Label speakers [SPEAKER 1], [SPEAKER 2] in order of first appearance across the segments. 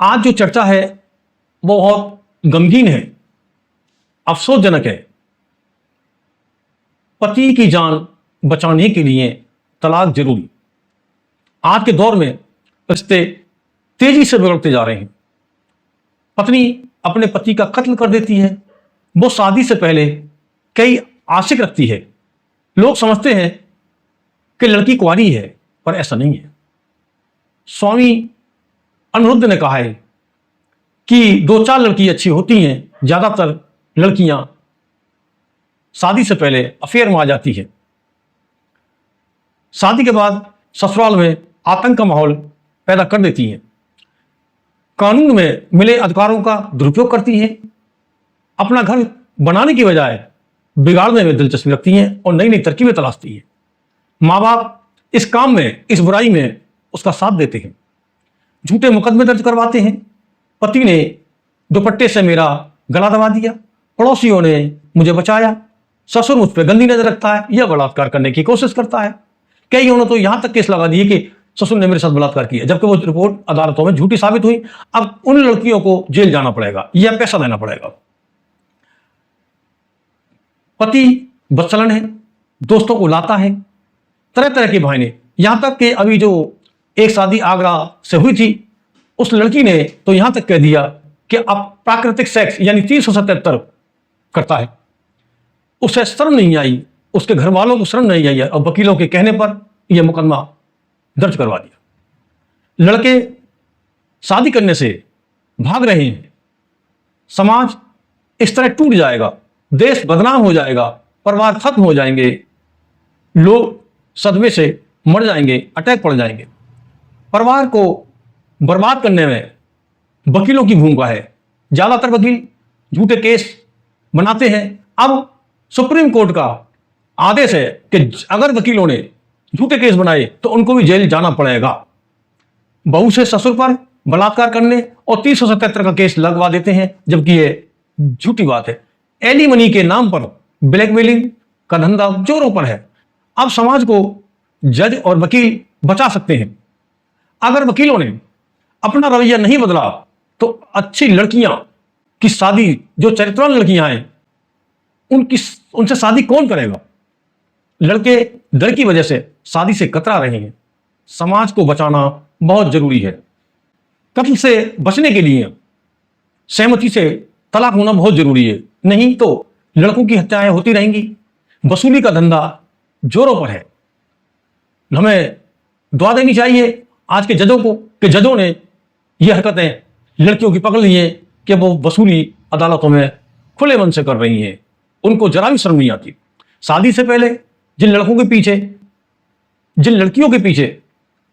[SPEAKER 1] आज जो चर्चा है वो बहुत गमगीन है, अफसोसजनक है। पति की जान बचाने के लिए तलाक जरूरी। आज के दौर में रिश्ते तेजी से बिगड़ते जा रहे हैं। पत्नी अपने पति का कत्ल कर देती है। वो शादी से पहले कई आशिक रखती है। लोग समझते हैं कि लड़की कुंवारी है, पर ऐसा नहीं है। स्वामी अनिरुद्ध ने कहा है कि 2-4 लड़की अच्छी होती हैं, ज्यादातर लड़कियां शादी से पहले अफेयर में आ जाती है। शादी के बाद ससुराल में आतंक का माहौल पैदा कर देती हैं। कानून में मिले अधिकारों का दुरुपयोग करती हैं। अपना घर बनाने की बजाय बिगाड़ने में दिलचस्पी रखती हैं और नई नई तरकीबें तलाशती हैं। माँ बाप इस काम में, इस बुराई में उसका साथ देते हैं। झूठे मुकदमे दर्ज करवाते हैं। पति ने दुपट्टे से मेरा गला दबा दिया, पड़ोसियों ने मुझे बचाया, ससुर मुझ पर गंदी नजर रखता है या बलात्कार करने की कोशिश करता है। कई ने तो यहां तक केस लगा दिए कि ससुर ने मेरे साथ बलात्कार किया, जबकि वो रिपोर्ट अदालतों में झूठी साबित हुई। अब उन लड़कियों को जेल जाना पड़ेगा या पैसा देना पड़ेगा। पति बदचलन है, दोस्तों को लाता है, तरह तरह के बहाने। यहां तक कि अभी जो एक शादी आगरा से हुई थी, उस लड़की ने तो यहां तक कह दिया कि अब प्राकृतिक सेक्स यानी 377 करता है। उसे शर्म नहीं आई, उसके घर वालों को शर्म नहीं आई और वकीलों के कहने पर यह मुकदमा दर्ज करवा दिया। लड़के शादी करने से भाग रहे हैं। समाज इस तरह टूट जाएगा, देश बदनाम हो जाएगा, परिवार खत्म हो जाएंगे, लोग सदमे से मर जाएंगे, अटैक पड़ जाएंगे। परिवार को बर्बाद करने में वकीलों की भूमिका है। ज्यादातर वकील झूठे केस बनाते हैं। अब सुप्रीम कोर्ट का आदेश है कि अगर वकीलों ने झूठे केस बनाए तो उनको भी जेल जाना पड़ेगा। बहू से ससुर पर बलात्कार करने और 377 का केस लगवा देते हैं, जबकि ये झूठी बात है। एलिमनी के नाम पर ब्लैकमेलिंग का धंधा जोरों पर है। अब समाज को जज और वकील बचा सकते हैं। अगर वकीलों ने अपना रवैया नहीं बदला तो अच्छी लड़कियां की शादी, जो चरित्रवान लड़कियां हैं, उनसे शादी कौन करेगा? लड़के डर की वजह से शादी से कतरा रहे हैं। समाज को बचाना बहुत जरूरी है। कत्ल से बचने के लिए सहमति से तलाक होना बहुत जरूरी है, नहीं तो लड़कों की हत्याएं होती रहेंगी। वसूली का धंधा जोरों पर है। हमें दुआ देनी चाहिए आज के जजों को कि जजों ने यह हरकतें लड़कियों की पकड़ ली हैं कि वो वसूली अदालतों में खुले मन से कर रही हैं। उनको जरा भी शर्म नहीं आती। शादी से पहले जिन लड़कियों के पीछे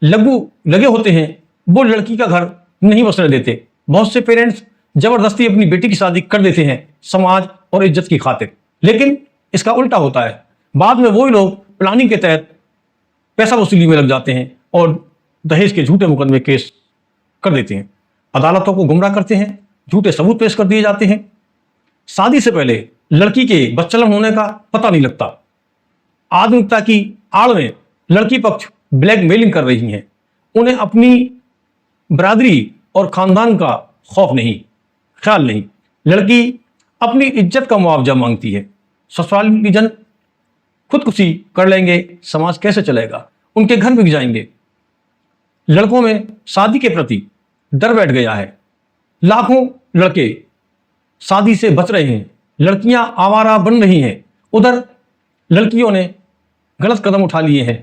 [SPEAKER 1] लगे होते हैं, वो लड़की का घर नहीं बसने देते। बहुत से पेरेंट्स जबरदस्ती अपनी बेटी की शादी कर देते हैं समाज और इज्जत की खातिर। लेकिन इसका उल्टा होता है। बाद में वही लोग प्लानिंग के तहत पैसा वसूली में लग जाते हैं और दहेज के झूठे मुकदमे केस कर देते हैं। अदालतों को गुमराह करते हैं, झूठे सबूत पेश कर दिए जाते हैं। शादी से पहले लड़की के बच्चलन होने का पता नहीं लगता। आधुनिकता की आड़ में लड़की पक्ष ब्लैकमेलिंग कर रही हैं। उन्हें अपनी बरादरी और खानदान का खौफ नहीं, ख्याल नहीं। लड़की अपनी इज्जत का मुआवजा मांगती है। ससुराली जन खुदकुशी कर लेंगे, समाज कैसे चलेगा? उनके घर बिक जाएंगे। लड़कों में शादी के प्रति डर बैठ गया है। लाखों लड़के शादी से बच रहे हैं। लड़कियां आवारा बन रही हैं। उधर लड़कियों ने गलत कदम उठा लिए हैं।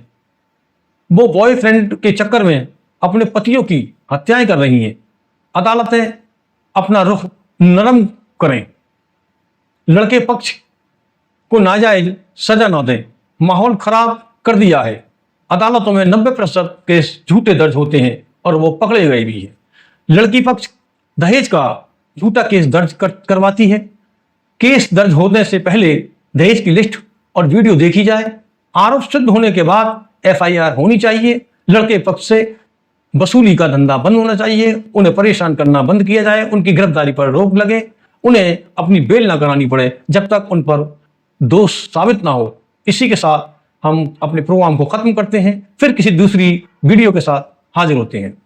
[SPEAKER 1] वो बॉयफ्रेंड के चक्कर में अपने पतियों की हत्याएं कर रही हैं। अदालतें अपना रुख नरम करें। लड़के पक्ष को नाजायज सजा न दें। माहौल खराब कर दिया है। अदालतों में 90% केस झूठे दर्ज होते हैं और वो पकड़े गए भी हैं। लड़की पक्ष दहेज का झूठा केस दर्ज करवाती है। केस दर्ज होने से पहले दहेज की लिस्ट और वीडियो देखी जाए। आरोप सिद्ध होने के बाद FIR होनी चाहिए। लड़के पक्ष से वसूली का धंधा बंद होना चाहिए। उन्हें परेशान करना बंद किया जाए। उनकी गिरफ्तारी पर रोक लगे। उन्हें अपनी बेल ना करानी पड़े जब तक उन पर दोष साबित ना हो। इसी के साथ हम अपने प्रोग्राम को खत्म करते हैं। फिर किसी दूसरी वीडियो के साथ हाजिर होते हैं।